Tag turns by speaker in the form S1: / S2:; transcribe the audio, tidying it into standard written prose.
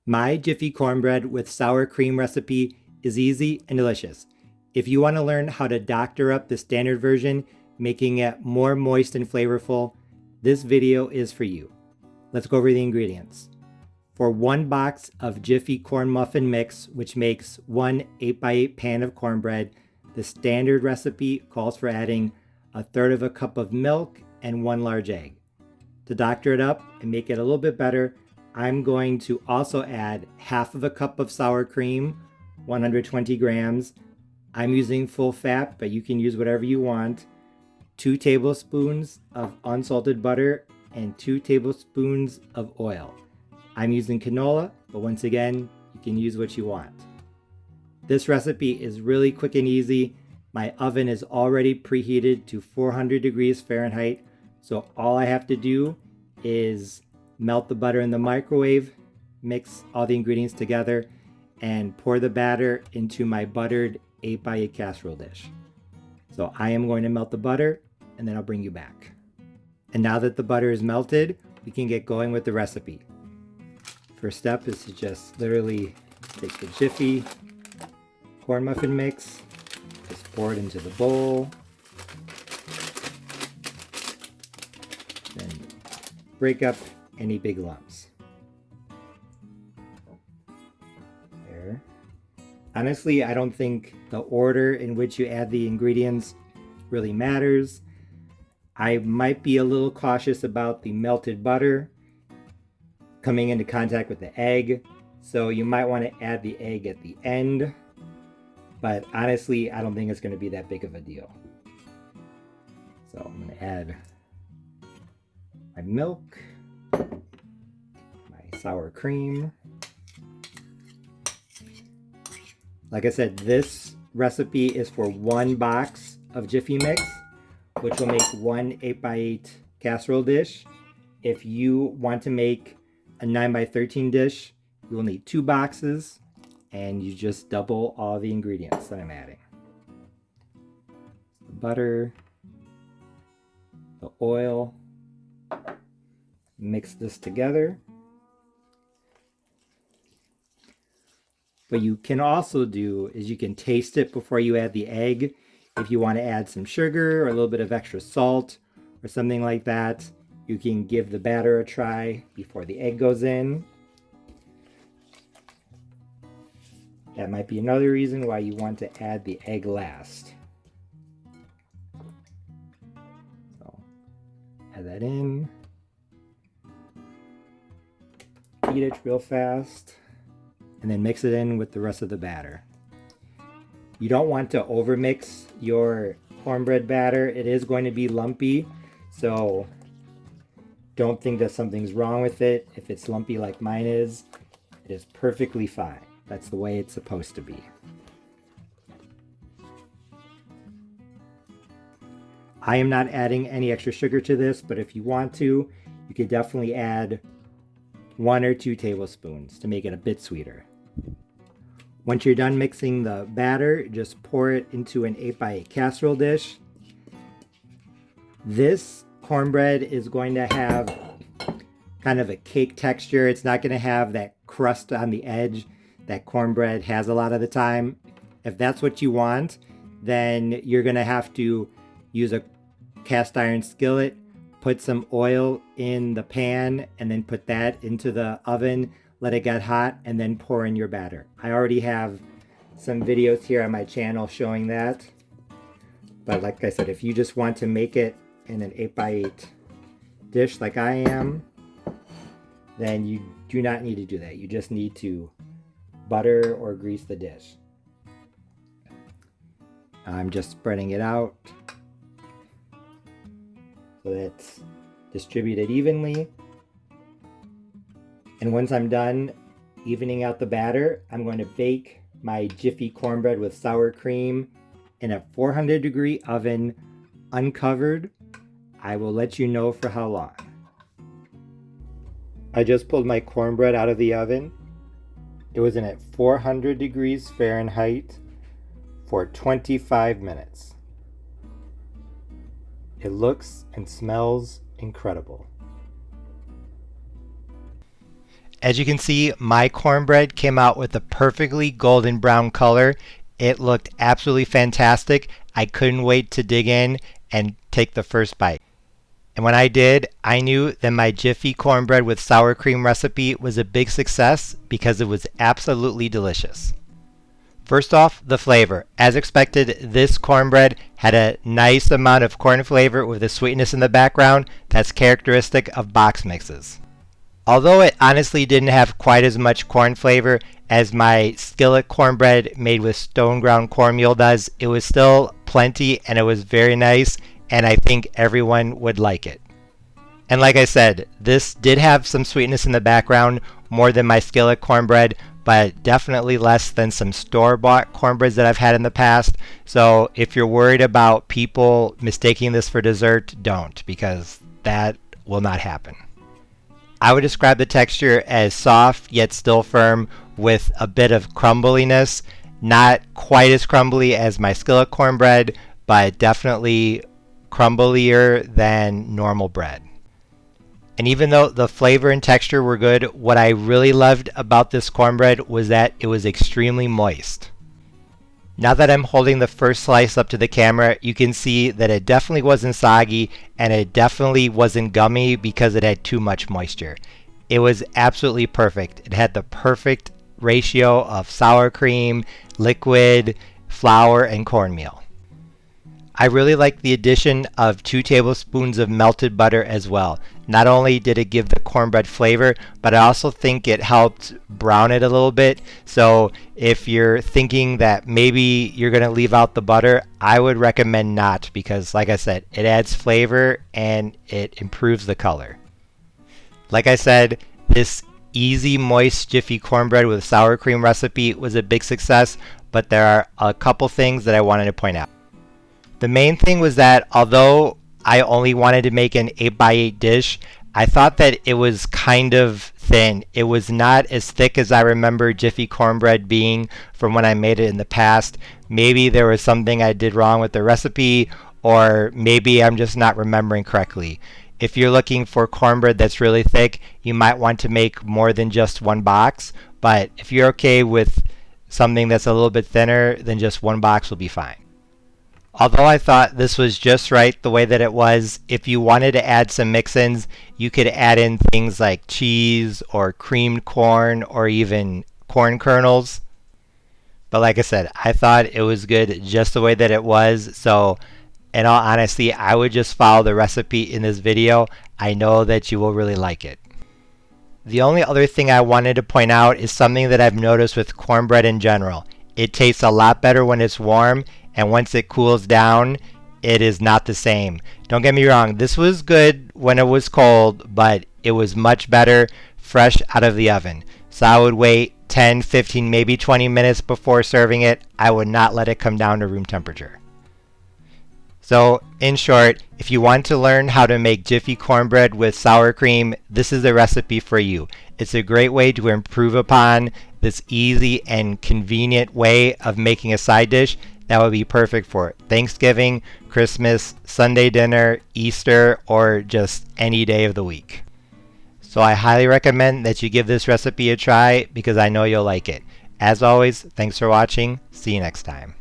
S1: My Jiffy Cornbread with sour cream recipe is easy and delicious. If you want to learn how to doctor up the standard version, making it more moist and flavorful, this video is for you. Let's go over the ingredients. For 1 box of Jiffy Corn Muffin Mix, which makes 1 8x8 pan of cornbread, the standard recipe calls for adding 1/3 cup of milk and 1 large egg. To doctor it up and make it a little bit better, I'm going to also add 1/2 cup of sour cream, 120 grams. I'm using full fat, but you can use whatever you want. 2 tablespoons of unsalted butter and 2 tablespoons of oil. I'm using canola, but once again, you can use what you want. This recipe is really quick and easy. My oven is already preheated to 400 degrees Fahrenheit, so all I have to do is melt the butter in the microwave, mix all the ingredients together, and pour the batter into my buttered 8x8 casserole dish. So I am going to melt the butter, and then I'll bring you back. And now that the butter is melted, we can get going with the recipe. First step is to just literally take the Jiffy corn muffin mix, just pour it into the bowl, then break up any big lumps. There. Honestly, I don't think the order in which you add the ingredients really matters. I might be a little cautious about the melted butter coming into contact with the egg, so you might want to add the egg at the end, but honestly, I don't think it's going to be that big of a deal. So I'm going to add my milk, my sour cream. Like I said, this recipe is for 1 box of Jiffy Mix, which will make 1 8x8 casserole dish. If you want to make a 9x13 dish, you will need 2 boxes, and you just double all the ingredients that I'm adding. The butter, the oil, mix this together. What you can also do is you can taste it before you add the egg. If you want to add some sugar or a little bit of extra salt or something like that, you can give the batter a try before the egg goes in. That might be another reason why you want to add the egg last. So add that in. Beat it real fast, and then mix it in with the rest of the batter. You don't want to overmix your cornbread batter. It is going to be lumpy, so don't think that something's wrong with it. If it's lumpy like mine is, it is perfectly fine. That's the way it's supposed to be. I am not adding any extra sugar to this, but if you want to, you could definitely add 1 or 2 tablespoons to make it a bit sweeter. Once you're done mixing the batter, just pour it into an 8x8 casserole dish. This cornbread is going to have kind of a cake texture. It's not going to have that crust on the edge that cornbread has a lot of the time. If that's what you want, then you're going to have to use a cast iron skillet, put some oil in the pan, and then put that into the oven, let it get hot, and then pour in your batter. I already have some videos here on my channel showing that. But like I said, if you just want to make it in an 8x8 dish like I am, then you do not need to do that. You just need to butter or grease the dish. I'm just spreading it out so that it's distributed evenly. And once I'm done evening out the batter, I'm going to bake my Jiffy cornbread with sour cream in a 400-degree oven, uncovered. I will let you know for how long. I just pulled my cornbread out of the oven. It was in at 400 degrees Fahrenheit for 25 minutes. It looks and smells incredible. As you can see, my cornbread came out with a perfectly golden brown color. It looked absolutely fantastic. I couldn't wait to dig in and take the first bite. And when I did, I knew that my Jiffy Cornbread with sour cream recipe was a big success because it was absolutely delicious. First off, the flavor. As expected, this cornbread had a nice amount of corn flavor with a sweetness in the background that's characteristic of box mixes. Although it honestly didn't have quite as much corn flavor as my skillet cornbread made with stone ground cornmeal does, it was still plenty and it was very nice, and I think everyone would like it. And like I said, this did have some sweetness in the background, more than my skillet cornbread, but definitely less than some store-bought cornbreads that I've had in the past. So if you're worried about people mistaking this for dessert, don't, because that will not happen. I would describe the texture as soft yet still firm with a bit of crumbliness. Not quite as crumbly as my skillet cornbread, but definitely crumblier than normal bread. And even though the flavor and texture were good, what I really loved about this cornbread was that it was extremely moist. Now that I'm holding the first slice up to the camera, you can see that it definitely wasn't soggy and it definitely wasn't gummy because it had too much moisture. It was absolutely perfect. It had the perfect ratio of sour cream, liquid, flour, and cornmeal. I really like the addition of 2 tablespoons of melted butter as well. Not only did it give the cornbread flavor, but I also think it helped brown it a little bit. So if you're thinking that maybe you're going to leave out the butter, I would recommend not, because like I said, it adds flavor and it improves the color. Like I said, this easy moist Jiffy cornbread with sour cream recipe was a big success, but there are a couple things that I wanted to point out. The main thing was that although I only wanted to make an 8x8 dish, I thought that it was kind of thin. It was not as thick as I remember Jiffy cornbread being from when I made it in the past. Maybe there was something I did wrong with the recipe, or maybe I'm just not remembering correctly. If you're looking for cornbread that's really thick, you might want to make more than just one box, but if you're okay with something that's a little bit thinner, then just one box will be fine. Although I thought this was just right the way that it was, if you wanted to add some mix-ins, you could add in things like cheese or creamed corn or even corn kernels. But like I said, I thought it was good just the way that it was. So in all honesty, I would just follow the recipe in this video. I know that you will really like it. The only other thing I wanted to point out is something that I've noticed with cornbread in general. It tastes a lot better when it's warm, and once it cools down, it is not the same. Don't get me wrong, this was good when it was cold, but it was much better fresh out of the oven. So I would wait 10, 15, maybe 20 minutes before serving it. I would not let it come down to room temperature. So in short, if you want to learn how to make Jiffy cornbread with sour cream, this is the recipe for you. It's a great way to improve upon this easy and convenient way of making a side dish that would be perfect for Thanksgiving, Christmas, Sunday dinner, Easter, or just any day of the week. So I highly recommend that you give this recipe a try because I know you'll like it. As always, thanks for watching. See you next time.